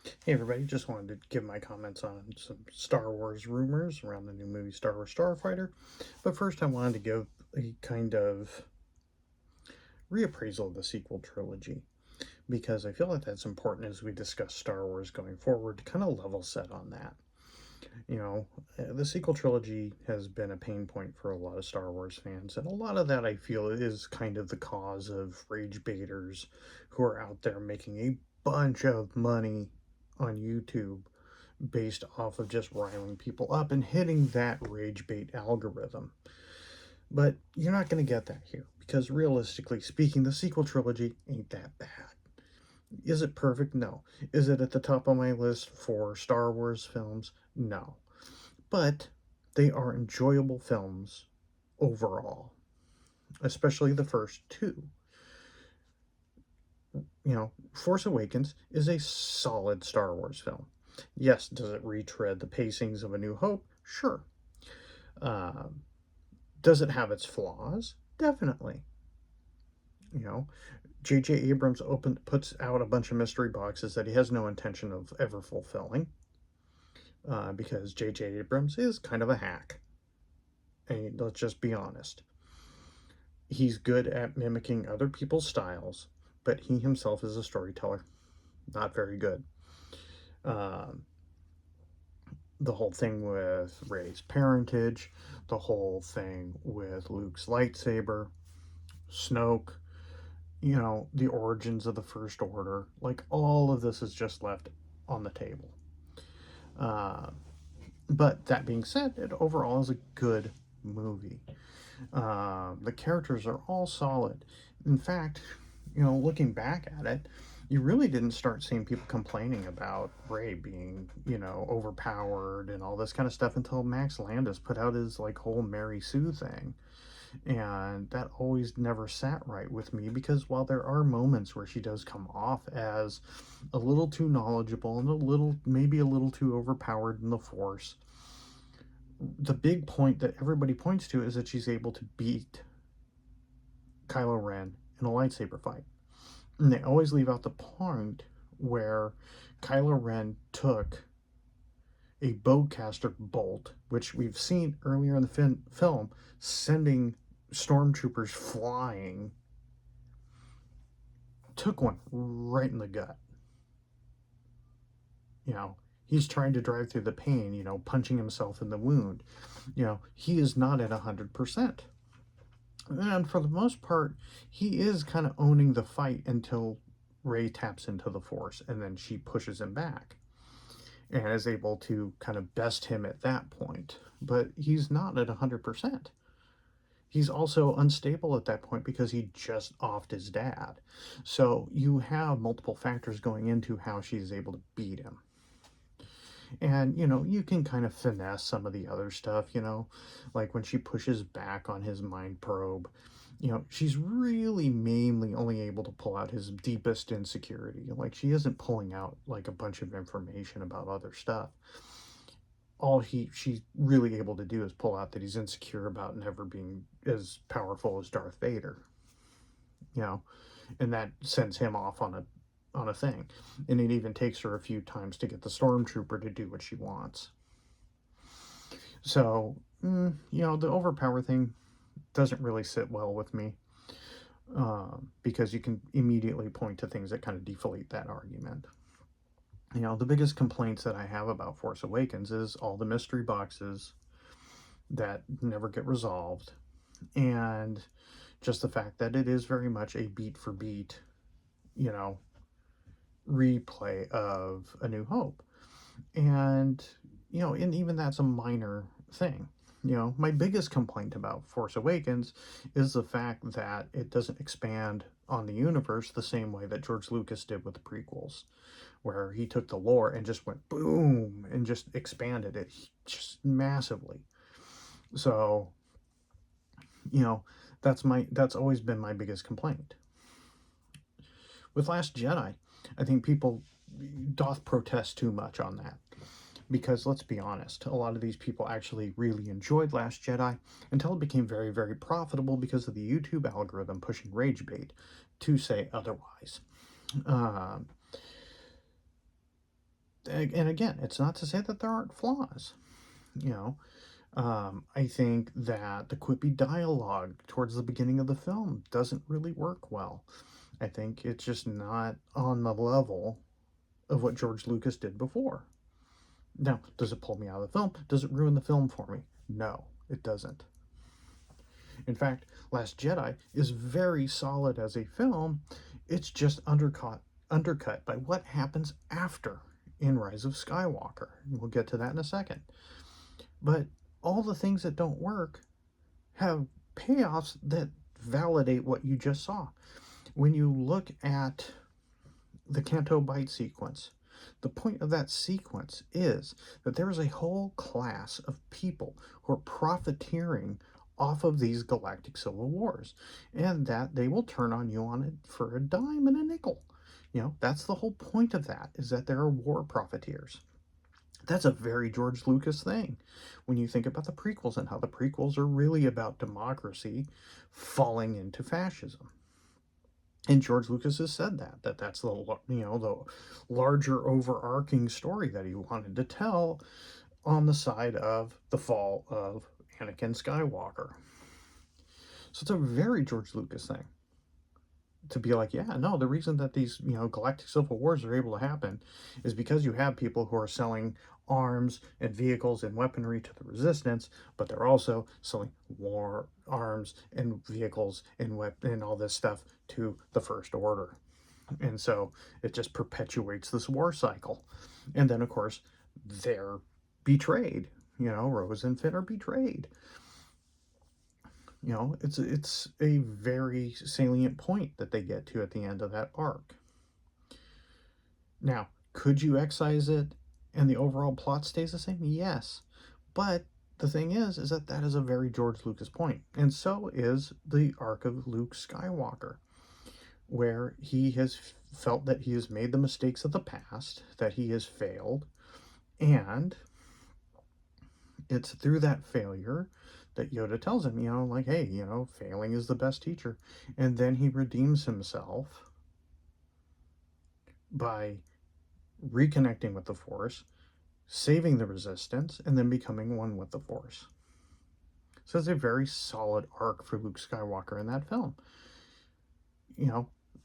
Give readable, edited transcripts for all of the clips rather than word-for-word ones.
Hey everybody, just wanted to give my comments on some Star Wars rumors around the new movie Star Wars Starfighter. But first, I wanted to give a kind of reappraisal of the sequel trilogy because I feel like that's important as we discuss Star Wars going forward to kind of level set on that. The sequel trilogy has been a pain point for a lot of Star Wars fans, and a lot of that I feel is kind of the cause of rage baiters who are out there making a bunch of money on YouTube based off of just riling people up and hitting that rage bait algorithm. But you're not going to get that here because realistically speaking, the sequel trilogy ain't that bad. Is it perfect? No. Is it at the top of my list for Star Wars films? No. But they are enjoyable films overall, especially the first two. Force Awakens is a solid Star Wars film. Yes, does it retread the pacings of A New Hope? Sure. Uh, does it have its flaws? Definitely. You know, J.J. Abrams puts out a bunch of mystery boxes that he has no intention of ever fulfilling, because J.J. Abrams is kind of a hack. And let's just be honest. He's good at mimicking other people's styles, but he himself is a storyteller. Not very good. Um, the whole thing with Rey's parentage, the whole thing with Luke's lightsaber, Snoke, the origins of the First Order, like all of this is just left on the table. Uh, but that being said, it overall is a good movie. The characters are all solid. In fact, looking back at it, you really didn't start seeing people complaining about Rey being, overpowered and all this kind of stuff until Max Landis put out his like whole Mary Sue thing. And that always never sat right with me because while there are moments where she does come off as a little too knowledgeable and maybe a little too overpowered in the Force, the big point that everybody points to is that she's able to beat Kylo Ren in a lightsaber fight. And they always leave out the point where Kylo Ren took a bowcaster bolt, which we've seen earlier in the film, sending stormtroopers flying, took one right in the gut. He's trying to drive through the pain, punching himself in the wound. He is not at 100%. And for the most part, he is kind of owning the fight until Rey taps into the Force and then she pushes him back and is able to kind of best him at that point. But he's not at 100%. He's also unstable at that point because he just offed his dad. So you have multiple factors going into how she's able to beat him. And, you can kind of finesse some of the other stuff, like when she pushes back on his mind probe, she's really mainly only able to pull out his deepest insecurity. Like, she isn't pulling out, like, a bunch of information about other stuff. She's really able to do is pull out that he's insecure about never being as powerful as Darth Vader, you know, and that sends him off on a thing. And it even takes her a few times to get the stormtrooper to do what she wants. So, the overpower thing doesn't really sit well with me, because you can immediately point to things that kind of deflate that argument. The biggest complaints that I have about Force Awakens is all the mystery boxes that never get resolved, and just the fact that it is very much a beat for beat, replay of A New Hope. And, and even that's a minor thing. My biggest complaint about Force Awakens is the fact that it doesn't expand on the universe the same way that George Lucas did with the prequels, where he took the lore and just went boom and just expanded it just massively. So, that's always been my biggest complaint. With Last Jedi, I think people doth protest too much on that. Because let's be honest, a lot of these people actually really enjoyed Last Jedi until it became very, very profitable because of the YouTube algorithm pushing rage bait to say otherwise. And again, it's not to say that there aren't flaws. You know, I think that the quippy dialogue towards the beginning of the film doesn't really work well. I think it's just not on the level of what George Lucas did before. Now, does it pull me out of the film? Does it ruin the film for me? No, it doesn't. In fact, Last Jedi is very solid as a film. It's just undercut by what happens after in Rise of Skywalker. We'll get to that in a second. But all the things that don't work have payoffs that validate what you just saw. When you look at the Canto Bight sequence, the point of that sequence is that there is a whole class of people who are profiteering off of these galactic civil wars, and that they will turn on you on it for a dime and a nickel. That's the whole point of that, is that there are war profiteers. That's a very George Lucas thing. When you think about the prequels and how the prequels are really about democracy falling into fascism. And George Lucas has said that's the larger overarching story that he wanted to tell on the side of the fall of Anakin Skywalker. So it's a very George Lucas thing to be like, yeah, no, the reason that these galactic civil wars are able to happen is because you have people who are selling arms and vehicles and weaponry to the resistance, but they're also selling war arms and vehicles and all this stuff to the First Order. And so it just perpetuates this war cycle. And then of course they're betrayed. Rose and Finn are betrayed. It's a very salient point that they get to at the end of that arc. Now, could you excise it and the overall plot stays the same? Yes. But the thing is that is a very George Lucas point. And so is the arc of Luke Skywalker, where he has felt that he has made the mistakes of the past, that he has failed, and it's through that failure that Yoda tells him, like, hey, failing is the best teacher. And then he redeems himself by reconnecting with the Force, saving the Resistance, and then becoming one with the Force. So it's a very solid arc for Luke Skywalker in that film.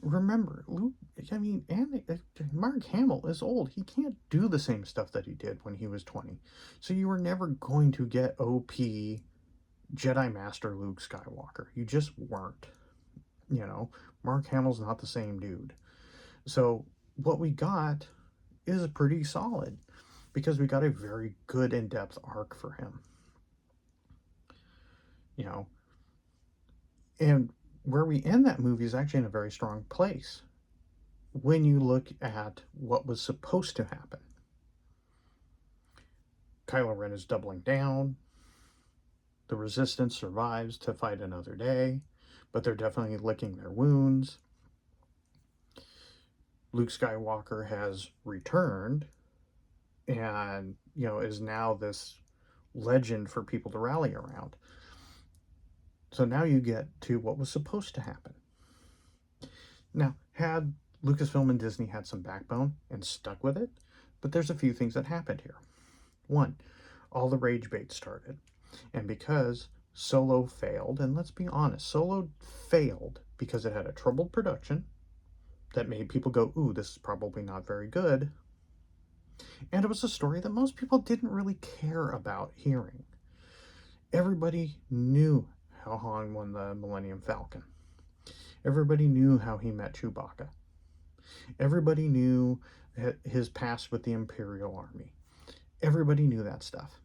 Remember, Mark Hamill is old. He can't do the same stuff that he did when he was 20. So you were never going to get OP Jedi Master Luke Skywalker. You just weren't. Mark Hamill's not the same dude. So what we got is pretty solid because we got a very good in-depth arc for him. And where we end that movie is actually in a very strong place when you look at what was supposed to happen. Kylo Ren is doubling down. The Resistance survives to fight another day, but they're definitely licking their wounds. Luke Skywalker has returned and, is now this legend for people to rally around. So now you get to what was supposed to happen. Now, had Lucasfilm and Disney had some backbone and stuck with it, but there's a few things that happened here. One, all the rage bait started. And because Solo failed, and let's be honest, Solo failed because it had a troubled production that made people go, ooh, this is probably not very good. And it was a story that most people didn't really care about hearing. Everybody knew how Han won the Millennium Falcon. Everybody knew how he met Chewbacca. Everybody knew his past with the Imperial Army. Everybody knew that stuff.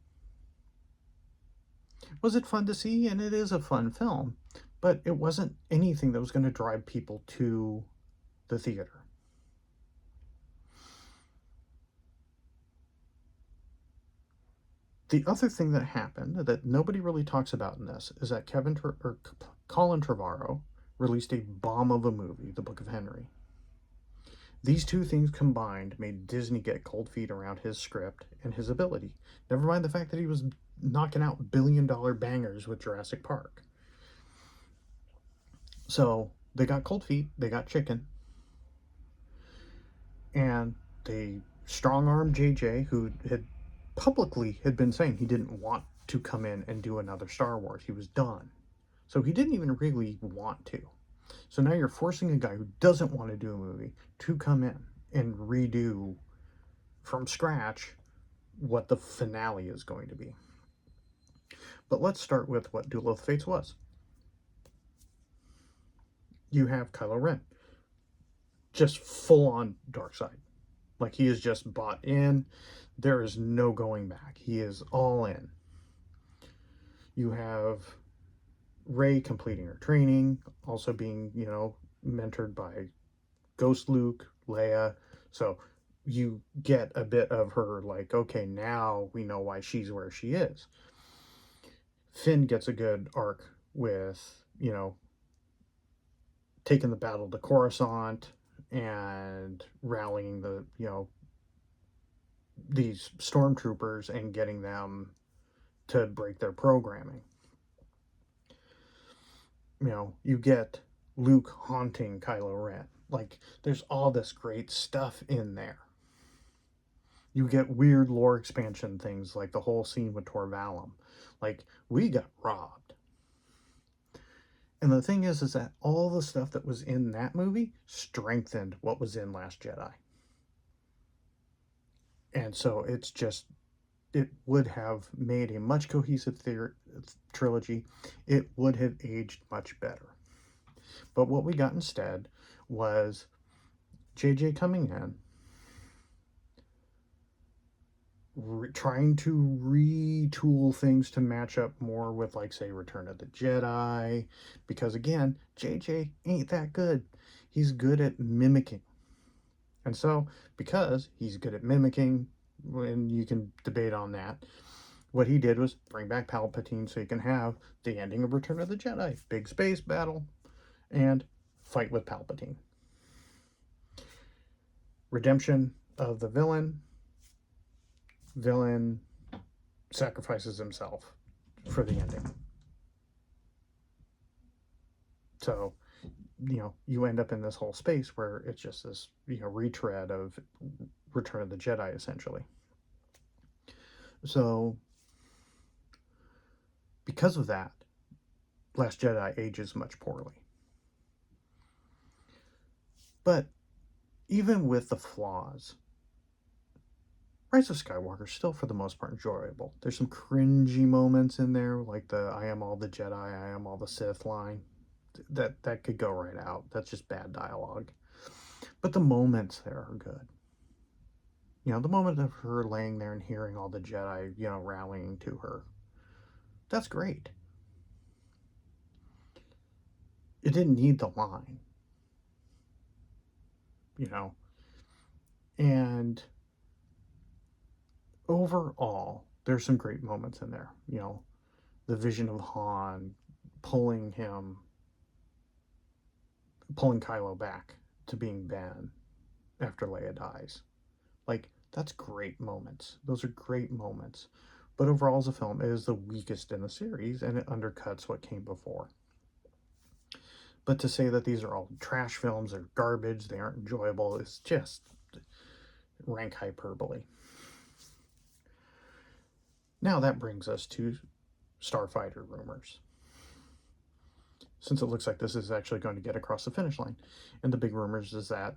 Was it fun to see? And it is a fun film, but it wasn't anything that was going to drive people to the theater. The other thing that happened that nobody really talks about in this is that Colin Trevorrow released a bomb of a movie, The Book of Henry. These two things combined made Disney get cold feet around his script and his ability. Never mind the fact that he was knocking out billion-dollar bangers with Jurassic Park. So they got cold feet, they got chicken, and they strong-armed JJ, who had publicly had been saying he didn't want to come in and do another Star Wars. He was done. So he didn't even really want to. So now you're forcing a guy who doesn't want to do a movie to come in and redo from scratch what the finale is going to be. But let's start with what Duel of the Fates was. You have Kylo Ren, just full on dark side. Like, he is just bought in. There is no going back. He is all in. You have Rey completing her training, also being, mentored by Ghost Luke, Leia. So you get a bit of her, like, okay, now we know why she's where she is. Finn gets a good arc with, taking the battle to Coruscant and rallying these stormtroopers and getting them to break their programming. You get Luke haunting Kylo Ren. Like, there's all this great stuff in there. You get weird lore expansion things like the whole scene with Tor Valum. Like, we got robbed. And the thing is that all the stuff that was in that movie strengthened what was in Last Jedi. And so it would have made a much cohesive trilogy. It would have aged much better. But what we got instead was JJ coming in, trying to retool things to match up more with, like, say, Return of the Jedi. Because, again, JJ ain't that good. He's good at mimicking. And so, because he's good at mimicking, and you can debate on that, what he did was bring back Palpatine so you can have the ending of Return of the Jedi. Big space battle and fight with Palpatine. Redemption of the villain. Villain sacrifices himself for the ending. So, you end up in this whole space where it's just this, retread of Return of the Jedi, essentially. So, because of that, Last Jedi ages much poorly. But even with the flaws, Rise of Skywalker is still, for the most part, enjoyable. There's some cringy moments in there, like the "I am all the Jedi, I am all the Sith" line. That could go right out. That's just bad dialogue. But the moments there are good. The moment of her laying there and hearing all the Jedi, rallying to her. That's great. It didn't need the line. And overall, there's some great moments in there. The vision of Han pulling Kylo back to being Ben after Leia dies. Like, that's great moments. Those are great moments. But overall, as a film, it is the weakest in the series, and it undercuts what came before. But to say that these are all trash films, they're garbage, they aren't enjoyable, is just rank hyperbole. Now that brings us to Starfighter rumors. Since it looks like this is actually going to get across the finish line. And the big rumors is that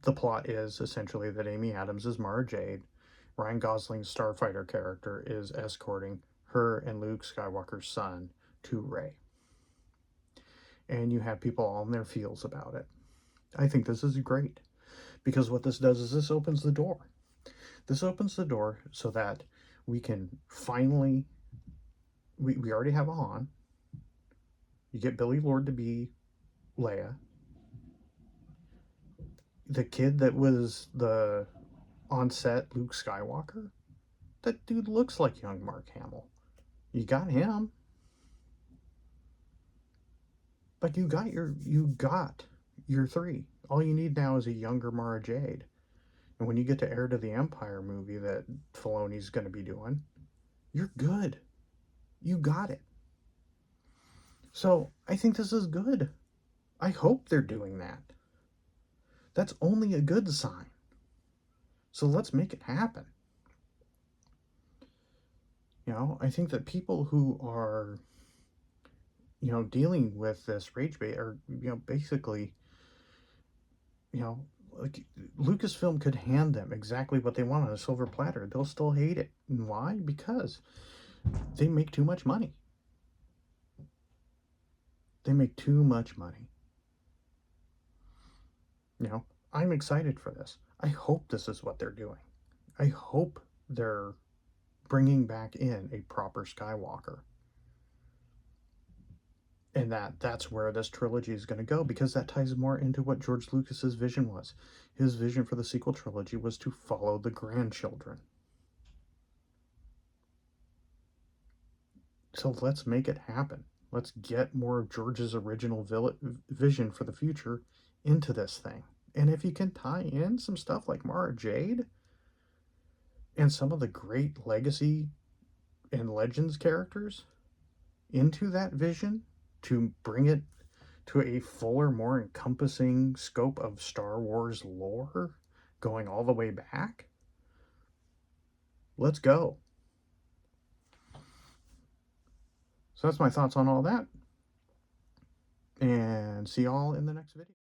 the plot is essentially that Amy Adams is Mara Jade. Ryan Gosling's Starfighter character is escorting her and Luke Skywalker's son to Rey. And you have people all in their feels about it. I think this is great. Because what this does is this opens the door. This opens the door so that we can finally... We already have a Han. You get Billy Lord to be Leia. The kid that was the on-set Luke Skywalker, that dude looks like young Mark Hamill. You got him. But you got your three. All you need now is a younger Mara Jade. And when you get to Heir to the Empire movie that Filoni's going to be doing, you're good. You got it. So I think this is good. I hope they're doing that. That's only a good sign. So let's make it happen. I think that people who are, dealing with this rage bait are, basically, you know, like Lucasfilm could hand them exactly what they want on a silver platter. They'll still hate it. And why? Because they make too much money. They make too much money. I'm excited for this. I hope this is what they're doing. I hope they're bringing back in a proper Skywalker. And that's where this trilogy is going to go, because that ties more into what George Lucas's vision was. His vision for the sequel trilogy was to follow the grandchildren. So let's make it happen. Let's get more of George's original vision for the future into this thing. And if you can tie in some stuff like Mara Jade and some of the great legacy and legends characters into that vision to bring it to a fuller, more encompassing scope of Star Wars lore going all the way back, let's go. So that's my thoughts on all that. And see y'all in the next video.